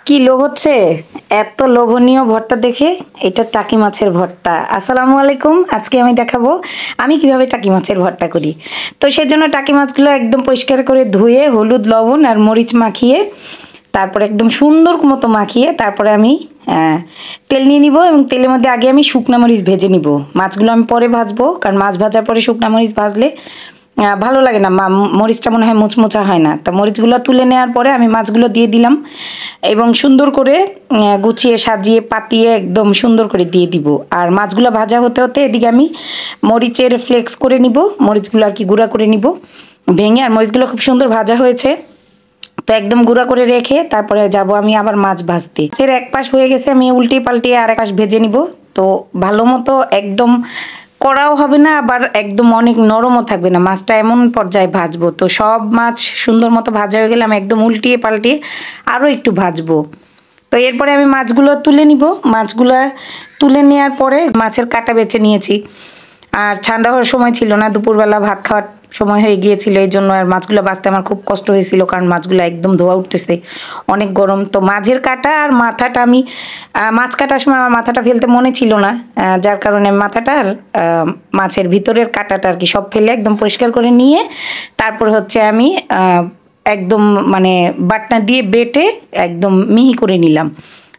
কি লোভ হচ্ছে এত লোভনীয় ভর্তা দেখে। এটা টাকি মাছের ভর্তা। আসসালামু আলাইকুম। আজকে আমি দেখাবো আমি কিভাবে টাকি মাছের ভর্তা করি। তো সেজন্য টাকি মাছগুলো একদম পরিষ্কার করে ধুয়ে হলুদ লবণ আর মরিচ মাখিয়ে তারপরে একদম সুন্দর মতো মাখিয়ে তারপরে আমি তেল নিয়ে নিব এবং তেলের মধ্যে আগে আমি শুকনা মরিচ ভেজে নিব। মাছগুলো আমি পরে ভাজবো, কারণ মাছ ভাজার পরে শুকনা মরিচ ভাজলে ভালো লাগে না, মরিচটা মনে হয় মুচমুচা হয় না। তা মরিচগুলো তুলে নেওয়ার পরে আমি মাছগুলো দিয়ে দিলাম এবং সুন্দর করে গুছিয়ে সাজিয়ে পাতিয়ে একদম সুন্দর করে দিয়ে দিব। আর মাছগুলো ভাজা হতে হতে এদিকে আমি মরিচের ফ্লেক্স করে নিব, মরিচগুলো আর কি গুঁড়া করে নিব ভেঙে। আর মরিচগুলো খুব সুন্দর ভাজা হয়েছে, তো একদম গুঁড়া করে রেখে তারপরে যাব আমি আবার মাছ ভাজতে। এর এক পাশ হয়ে গেছে, আমি উল্টে পাল্টিয়ে আর এক পাশ ভেজে নিব। তো ভালো মতো একদম কড়াও হবে না, আবার একদম অনেক নরমও থাকবে না, মাছটা এমন পর্যায়ে ভাজবো। তো সব মাছ সুন্দর মতো ভাজা হয়ে গেলে আমি একদম উল্টিয়ে পাল্টিয়ে আরও একটু ভাজবো। তো এরপরে আমি মাছগুলো তুলে নিব। মাছগুলো তুলে নেওয়ার পরে মাছের কাঁটা বেছে নিয়েছি। আর ঠান্ডা হওয়ার সময় ছিল না, দুপুরবেলা ভাত খাওয়ার সময় হয়ে গিয়েছিল, এই জন্য আর মাছগুলো বাছতে আমার খুব কষ্ট হয়েছিল, কারণ মাছগুলো একদম ধোয়া উঠতেছে, অনেক গরম। তো মাছের কাঁটা আর মাথাটা আমি মাছ কাটার সময় আমার মাথাটা ফেলতে মনে ছিল না, যার কারণে মাথাটা আর মাছের ভিতরের কাঁটাটা আর কি সব ফেলে একদম পরিষ্কার করে নিয়ে তারপর হচ্ছে আমি একদম মানে বাটনা দিয়ে বেটে একদম মিহি করে নিলাম,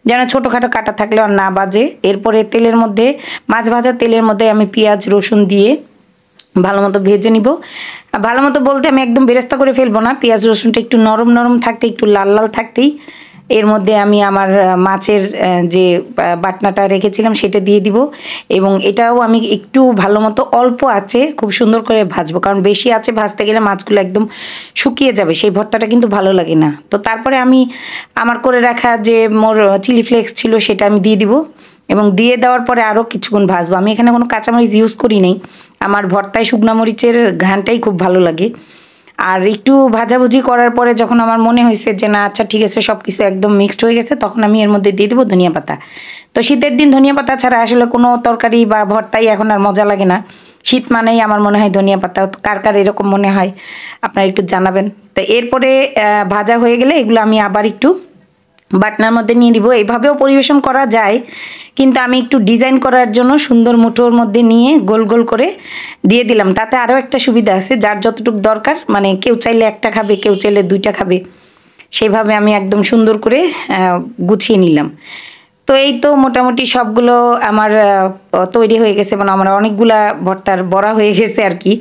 যেন ছোটোখাটো কাটা থাকলে আর না বাজে। এরপরে তেলের মধ্যে মাছ ভাজা তেলের মধ্যে আমি পেঁয়াজ রসুন দিয়ে ভালো মতো ভেজে নিব। ভালো মতো বলতে আমি একদম বেরেস্তা করে ফেলবো না, পেঁয়াজ রসুনটা একটু নরম নরম থাকতে একটু লাল লাল থাকতেই এর মধ্যে আমি আমার মাছের যে বাটনাটা রেখেছিলাম সেটা দিয়ে দিব। এবং এটাও আমি একটু ভালো মতো অল্প আছে খুব সুন্দর করে ভাজবো, কারণ বেশি আছে ভাজতে গেলে মাছগুলো একদম শুকিয়ে যাবে, সেই ভর্তাটা কিন্তু ভালো লাগে না। তো তারপরে আমি আমার করে রাখা যে মোর চিলি ফ্লেক্স ছিল সেটা আমি দিয়ে দিব এবং দিয়ে দেওয়ার পরে আরও কিছুক্ষণ ভাজবো। আমি এখানে কোনো কাঁচামরিচ ইউজ করি নাই, আমার ভর্তায় শুকনা মরিচের ঘ্রাণটাই খুব ভালো লাগে। আর একটু ভাজাভুজি করার পরে যখন আমার মনে হয়েছে যে না আচ্ছা ঠিক আছে সব কিছু একদম মিক্সড হয়ে গেছে, তখন আমি এর মধ্যে দিয়ে দেবো ধনিয়া পাতা। তো শীতের দিন ধনিয়া পাতা ছাড়া আসলে কোনো তরকারি বা ভর্তাই এখন আর মজা লাগে না। শীত মানেই আমার মনে হয় ধনিয়া পাতা। কার কার এরকম মনে হয় আপনারা একটু জানাবেন। তো এরপরে ভাজা হয়ে গেলে এগুলো আমি আবার একটু বাটনার মধ্যে নিয়ে দিব। এইভাবেও পরিবেশন করা যায়, কিন্তু আমি একটু ডিজাইন করার জন্য সুন্দর মুঠোর মধ্যে নিয়ে গোল গোল করে দিয়ে দিলাম। তাতে আরও একটা সুবিধা আছে, যার যতটুকু দরকার, মানে কেউ চাইলে একটা খাবে কেউ চাইলে দুইটা খাবে, সেভাবে আমি একদম সুন্দর করে গুছিয়ে নিলাম। তো এই তো মোটামুটি সবগুলো আমার তৈরি হয়ে গেছে, মানে আমার অনেকগুলা ভর্তার বড়া হয়ে গেছে আর কি।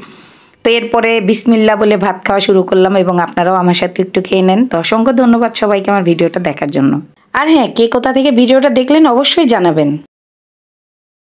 তো এরপরে বিসমিল্লা বলে ভাত খাওয়া শুরু করলাম এবং আপনারাও আমার সাথে একটু খেয়ে নেন। তো অসংখ্য ধন্যবাদ সবাইকে আমার ভিডিওটা দেখার জন্য। আর হ্যাঁ, কে কোথা থেকে ভিডিওটা দেখলেন অবশ্যই জানাবেন।